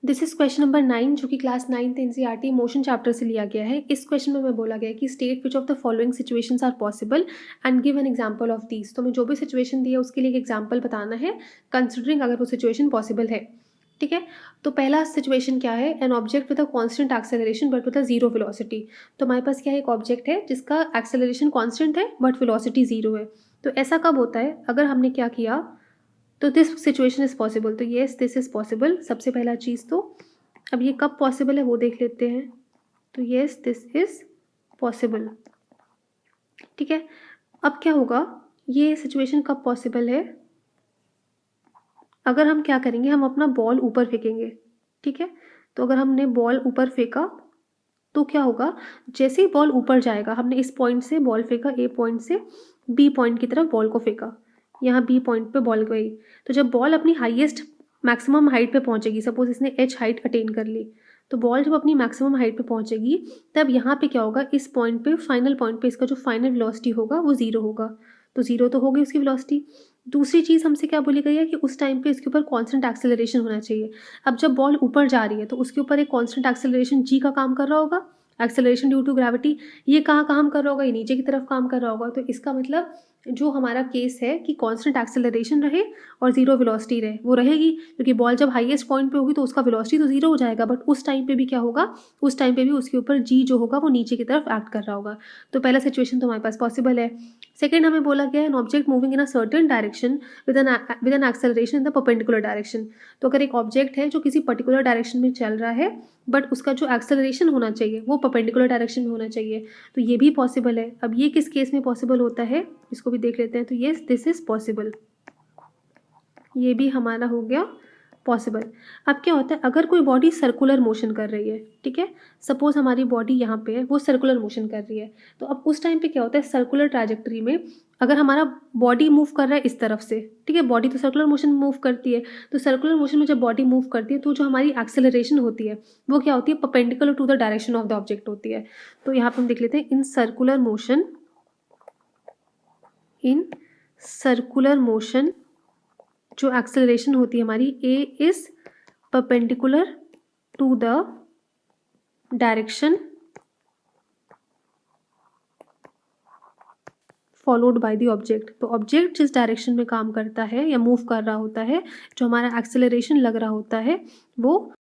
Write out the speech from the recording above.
This is question number 9 जो कि class 9th NCERT motion chapter से लिया गया है। इस क्वेश्चन में बोला गया है कि state which of the following situations are possible and give an example of these. तो मैं जो भी सिचुएशन दी है उसके लिए एक एग्जांपल बताना है, कंसिडरिंग अगर वो सिचुएशन पॉसिबल है। ठीक है, तो पहला सिचुएशन क्या है, an object with a constant acceleration but with a zero velocity. तो हमारे पास क्या है, एक ऑब्जेक्ट है जिसका एक्सेलरेशन कांस्टेंट है बट वेलोसिटी जीरो है। तो ऐसा कब होता है, अगर हमने क्या किया, तो दिस सिचुएशन इज पॉसिबल। तो येस दिस इज पॉसिबल, सबसे पहला चीज़। तो अब ये कब पॉसिबल है वो देख लेते हैं। तो येस दिस इज पॉसिबल। ठीक है, अब क्या होगा, ये सिचुएशन कब पॉसिबल है, अगर हम क्या करेंगे, हम अपना बॉल ऊपर फेंकेंगे। ठीक है, तो अगर हमने बॉल ऊपर फेंका तो क्या होगा, जैसे ही बॉल ऊपर जाएगा, हमने इस पॉइंट से बॉल फेंका, ए पॉइंट से बी पॉइंट की तरफ बॉल को फेंका, यहाँ बी पॉइंट पे बॉल गई। तो जब बॉल अपनी हाईएस्ट मैक्सिमम हाइट पे पहुंचेगी, सपोज इसने एच हाइट अटेन कर ली, तो बॉल जब अपनी मैक्सिमम हाइट पे पहुंचेगी तब यहाँ पे क्या होगा, इस पॉइंट पे फाइनल पॉइंट पे इसका जो फाइनल वेलोसिटी होगा वो जीरो होगा। तो जीरो तो होगी उसकी वेलोसिटी। दूसरी चीज़ हमसे क्या बोली गई है कि उस टाइम पे इसके ऊपर कांस्टेंट एक्सेलरेशन होना चाहिए। अब जब बॉल ऊपर जा रही है तो उसके ऊपर एक कांस्टेंट एक्सेलरेशन जी का काम कर रहा होगा, एक्सेलरेशन ड्यू टू ग्रेविटी। ये कहाँ काम कर रहा होगा, ये नीचे की तरफ काम कर रहा होगा। तो इसका मतलब जो हमारा केस है कि कांस्टेंट एक्सेलरेशन रहे और जीरो वेलोसिटी रहे, वो रहेगी, क्योंकि बॉल जब हाईएस्ट पॉइंट पे होगी तो उसका वेलोसिटी तो जीरो हो जाएगा, बट उस टाइम पे भी क्या होगा, उस टाइम पे भी उसके ऊपर जी जो होगा वो नीचे की तरफ एक्ट कर रहा होगा। तो पहला सिचुएशन तो हमारे पास पॉसिबल है। सेकेंड, हमें बोला गया है an object moving in a certain direction with an acceleration in the perpendicular direction. तो अगर एक ऑब्जेक्ट है जो किसी पर्टिकुलर डायरेक्शन में चल रहा है बट उसका जो एक्सेलरेशन होना चाहिए वो परपेंडिकुलर डायरेक्शन में होना चाहिए, तो ये भी पॉसिबल है। अब ये किस केस में पॉसिबल होता है, इसको भी देख लेते हैं। तो येस दिस इज पॉसिबल, ये भी हमारा हो गया पॉसिबल। अब क्या होता है, अगर कोई बॉडी सर्कुलर मोशन कर रही है, ठीक है, सपोज हमारी बॉडी यहाँ पे है, वो सर्कुलर मोशन कर रही है, तो अब उस टाइम पे क्या होता है, सर्कुलर ट्रैजेक्टरी में अगर हमारा बॉडी मूव कर रहा है इस तरफ से, ठीक है, बॉडी तो सर्कुलर मोशन मूव करती है, तो सर्कुलर मोशन में जब बॉडी मूव करती है तो जो हमारी एक्सेलरेशन होती है वो क्या होती है, perpendicular to the direction of the object होती है। तो यहाँ पे हम देख लेते हैं, इन सर्कुलर मोशन जो एक्सेलरेशन होती है हमारी, a is perpendicular to the direction followed by the object. तो ऑब्जेक्ट जिस डायरेक्शन में काम करता है या मूव कर रहा होता है, जो हमारा एक्सेलरेशन लग रहा होता है वो